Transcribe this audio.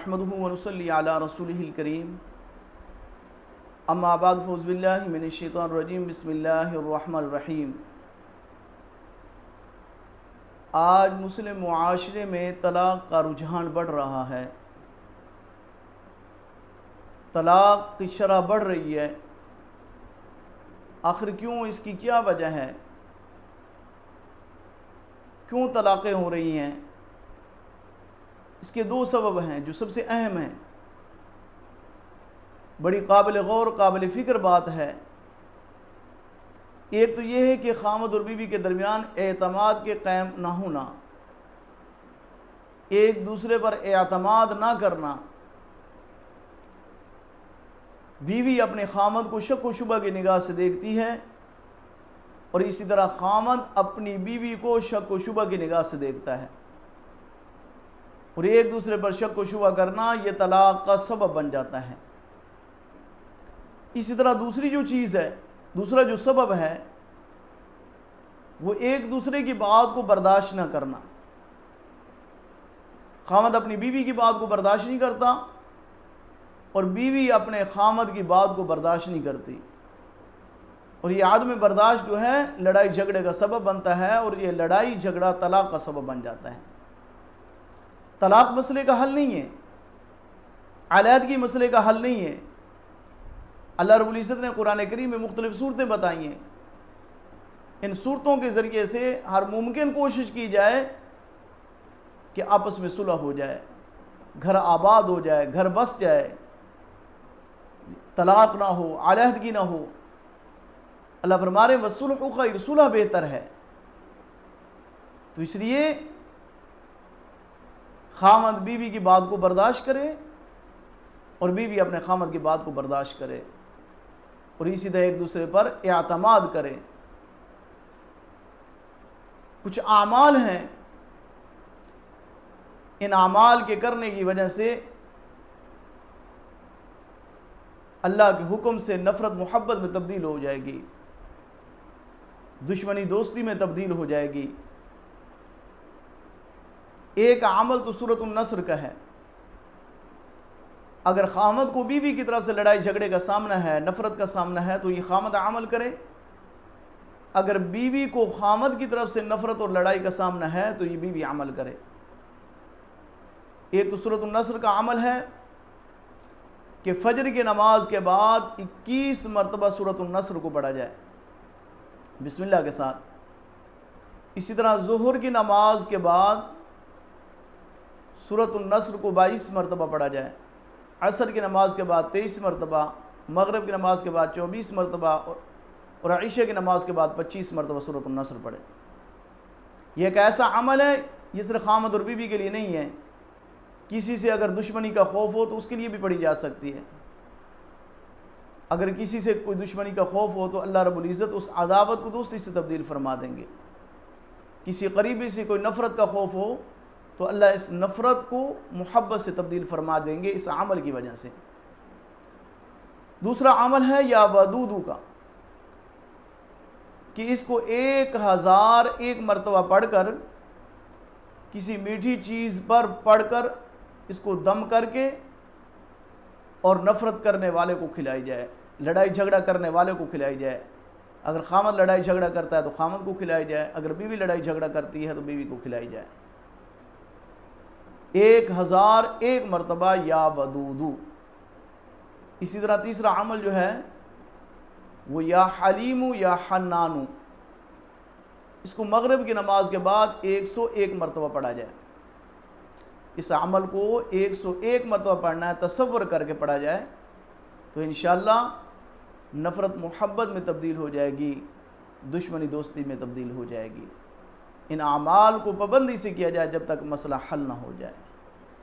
نحمده ونصلي على رسوله الكريم اما بعد فاعوذ باللہ من الشیطان الرجیم بسم اللہ الرحمن الرحیم۔ آج مسلم معاشرے میں طلاق کا رجحان بڑھ رہا ہے، طلاق کی شرح بڑھ رہی ہے۔ آخر کیوں؟ اس کی کیا وجہ ہے؟ کیوں طلاقیں ہو رہی ہیں؟ اس کے دو سبب ہیں جو سب سے اہم ہیں، بڑی قابل غور قابل فکر بات ہے۔ ایک تو یہ ہے کہ خامد اور بیوی کے درمیان اعتماد کے قائم نہ ہونا، ایک دوسرے پر اعتماد نہ کرنا۔ بیوی اپنے خامد کو شک و شبہ کی نگاہ سے دیکھتی ہے اور اسی طرح خامد اپنی بیوی کو شک و شبہ کی نگاہ سے دیکھتا ہے، اور ایک دوسرے پر شک و شبہ کرنا یہ طلاق کا سبب بن جاتا ہے۔ اسی طرح دوسری جو چیز ہے، دوسرا جو سبب ہے وہ ایک دوسرے کی بات کو برداشت نہ کرنا۔ خامد اپنی بیوی کی بات کو برداشت نہیں کرتا اور بیوی اپنے خامد کی بات کو برداشت نہیں کرتی، اور یہ عدم برداشت جو ہے لڑائی جھگڑے کا سبب بنتا ہے، اور یہ لڑائی جھگڑا طلاق کا سبب بن جاتا ہے۔ طلاق مسئلے کا حل نہیں ہے، علیحدگی مسئلے کا حل نہیں ہے۔ اللہ رب العزت نے قرآن کریم میں مختلف صورتیں بتائی ہیں، ان صورتوں کے ذریعے سے ہر ممکن کوشش کی جائے کہ آپس میں صلح ہو جائے، گھر آباد ہو جائے، گھر بس جائے، طلاق نہ ہو، علیحدگی نہ ہو۔ اللہ فرما رہے ہیں وَالصُّلْحُ خَيْرٌ، صلح بہتر ہے۔ تو اس لیے خامد بیوی کی بات کو برداشت کرے اور بیوی اپنے خامد کی بات کو برداشت کرے، اور اسی طرح ایک دوسرے پر اعتماد کرے۔ کچھ اعمال ہیں، ان اعمال کے کرنے کی وجہ سے اللہ کے حکم سے نفرت محبت میں تبدیل ہو جائے گی، دشمنی دوستی میں تبدیل ہو جائے گی۔ ایک عمل تو سورۃ النصر کا ہے، اگر خامد کو بیوی کی طرف سے لڑائی جھگڑے کا سامنا ہے، نفرت کا سامنا ہے، تو یہ خامد عمل کرے۔ اگر بیوی کو خامد کی طرف سے نفرت اور لڑائی کا سامنا ہے تو یہ بیوی عمل کرے۔ ایک تو سورۃ النصر کا عمل ہے کہ فجر کی نماز کے بعد 21 مرتبہ سورۃ النصر کو پڑھا جائے بسم اللہ کے ساتھ۔ اسی طرح ظہر کی نماز کے بعد سورۃ النصر کو 22 مرتبہ پڑھا جائے، عصر کی نماز کے بعد 23 مرتبہ، مغرب کی نماز کے بعد 24 مرتبہ، اور عشاء کی نماز کے بعد 25 مرتبہ سورۃ النصر پڑھے۔ یہ ایک ایسا عمل ہے یہ صرف خامد اور بیوی کے لیے نہیں ہے، کسی سے اگر دشمنی کا خوف ہو تو اس کے لیے بھی پڑھی جا سکتی ہے۔ اگر کسی سے کوئی دشمنی کا خوف ہو تو اللہ رب العزت اس عداوت کو دوستی سے تبدیل فرما دیں گے۔ کسی قریبی سے کوئی نفرت کا خوف ہو تو اللہ اس نفرت کو محبت سے تبدیل فرما دیں گے اس عمل کی وجہ سے۔ دوسرا عمل ہے یا ودودو کا، کہ اس کو 1001 مرتبہ پڑھ کر، کسی میٹھی چیز پر پڑھ کر اس کو دم کر کے اور نفرت کرنے والے کو کھلائی جائے، لڑائی جھگڑا کرنے والے کو کھلائی جائے۔ اگر خامد لڑائی جھگڑا کرتا ہے تو خامد کو کھلائی جائے، اگر بیوی لڑائی جھگڑا کرتی ہے تو بیوی کو کھلائی جائے۔ 1001 مرتبہ یا ودودو۔ اسی طرح تیسرا عمل جو ہے وہ یا حلیمو یا حنانو، اس کو مغرب کی نماز کے بعد 101 مرتبہ پڑھا جائے۔ اس عمل کو 101 مرتبہ پڑھنا ہے، تصور کر کے پڑھا جائے تو انشاءاللہ نفرت محبت میں تبدیل ہو جائے گی، دشمنی دوستی میں تبدیل ہو جائے گی۔ ان اعمال کو پابندی سے کیا جائے جب تک مسئلہ حل نہ ہو جائے۔